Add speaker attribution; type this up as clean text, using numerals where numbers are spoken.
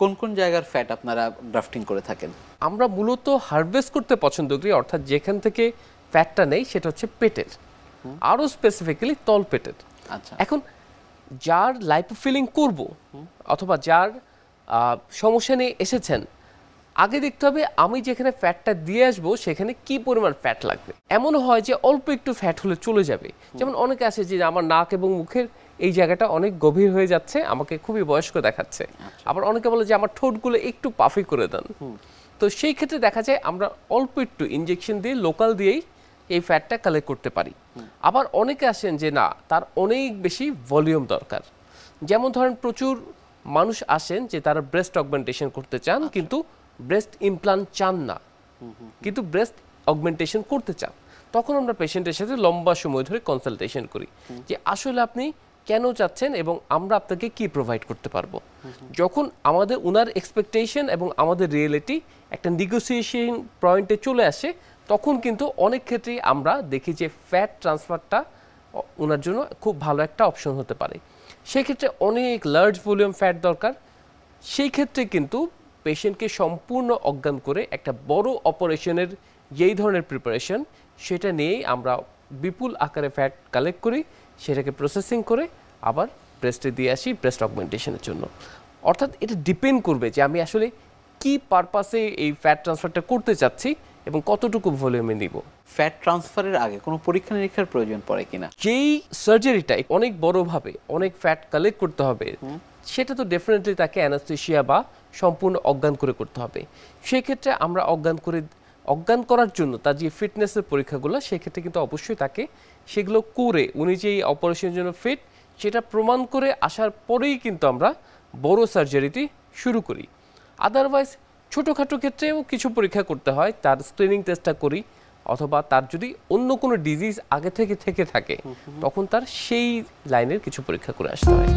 Speaker 1: কোন কোন জায়গার ফ্যাট আপনারা গ্রাফটিং করে থাকেন?
Speaker 2: আমরা মূলত হারভেস্ট করতে পছন্দ করি, অর্থাৎ যেখান থেকে ফ্যাটটা নেই সেটা হচ্ছে পেটের, আরও স্পেসিফিক্যালি তল পেটের।
Speaker 1: আচ্ছা,
Speaker 2: এখন যার লাইপোফিলিং করব অথবা যার সমস্যা নিয়ে এসেছেন, আগে দেখতে হবে আমি যেখানে ফ্যাটটা দিয়ে আসবো সেখানে কি পরিমাণ ফ্যাট লাগবে। এমন হয় যে অল্প একটু ফ্যাট হলে চলে যাবে, যেমন অনেকে আছে যে আমার নাক এবং মুখের এই জায়গাটা অনেক গভীর হয়ে যাচ্ছে, আমাকে খুবই বয়স্ক দেখাচ্ছে। আবার অনেকে বলে যে আমার ঠোঁটগুলো একটু পাফি করে দেন। তো সেই ক্ষেত্রে দেখা যায় আমরা অল্প একটু ইনজেকশন দিয়ে লোকাল দিয়েই এই ফ্যাটটা কালেক্ট করতে পারি। আবার অনেকে আসেন যে না, তার অনেক বেশি ভলিউম দরকার। যেমন ধরেন প্রচুর মানুষ আসেন যে তারা ব্রেস্ট অগমেন্টেশন করতে চান, কিন্তু ব্রেস্ট ইমপ্লান্ট চান না, কিন্তু ব্রেস্ট অগমেন্টেশন করতে চান। তখন আমরা পেশেন্টের সাথে লম্বা সময় ধরে কনসালটেশন করি যে আসলে আপনি কেন চাচ্ছেন এবং আমরা আপনাকে কি প্রোভাইড করতে পারবো। যখন আমাদের ওনার এক্সপেকটেশন এবং আমাদের রিয়েলিটি একটা নেগোসিয়েশন পয়েন্টে চলে আসে, তখন কিন্তু অনেক ক্ষেত্রেই আমরা দেখি যে ফ্যাট ট্রান্সফারটা ওনার জন্য খুব ভালো একটা অপশন হতে পারে। সেক্ষেত্রে অনেক লার্জ ভলিউম ফ্যাট দরকার, সেই ক্ষেত্রে কিন্তু পেশেন্টকে সম্পূর্ণ অজ্ঞান করে একটা বড় অপারেশনের যেই ধরনের প্রিপারেশন, সেটা নিয়েই আমরা বিপুল আকারে ফ্যাট কালেক্ট করি, সেটাকে প্রসেসিং করে আবার ব্রেস্টে দিয়ে আসি ব্রেস্ট অগমেন্টেশনের জন্য। অর্থাৎ এটা ডিপেন্ড করবে যে আমি আসলে কি পারপাসে এই ফ্যাট ট্রান্সফারটা করতে চাচ্ছি এবং কতটুকু ভলিউমে নিব।
Speaker 1: ফ্যাট ট্রান্সফারের আগে কোনো পরীক্ষা নিরীক্ষার প্রয়োজন পড়ে কিনা?
Speaker 2: যেই সার্জারিটা অনেক বড়ভাবে অনেক ফ্যাট কালেক্ট করতে হবে, সেটা তো ডেফিনেটলি তাকে অ্যানাস্থেসিয়া বা সম্পূর্ণ অজ্ঞান করে করতে হবে। সেক্ষেত্রে আমরা অজ্ঞান করার জন্য তার যে ফিটনেসের পরীক্ষাগুলো, সেক্ষেত্রে কিন্তু অবশ্যই তাকে সেগুলো করে উনি যে অপারেশনের জন্য ফিট সেটা প্রমাণ করে আসার পরেই কিন্তু আমরা বড় সার্জারিটি শুরু করি। আদারওয়াইজ ছোটোখাটো ক্ষেত্রেও কিছু পরীক্ষা করতে হয়, তার স্ক্রিনিং টেস্টটা করি, অথবা তার যদি অন্য কোনো ডিজিজ আগে থেকে থাকে তখন তার সেই লাইনের কিছু পরীক্ষা করে আসতে হয়।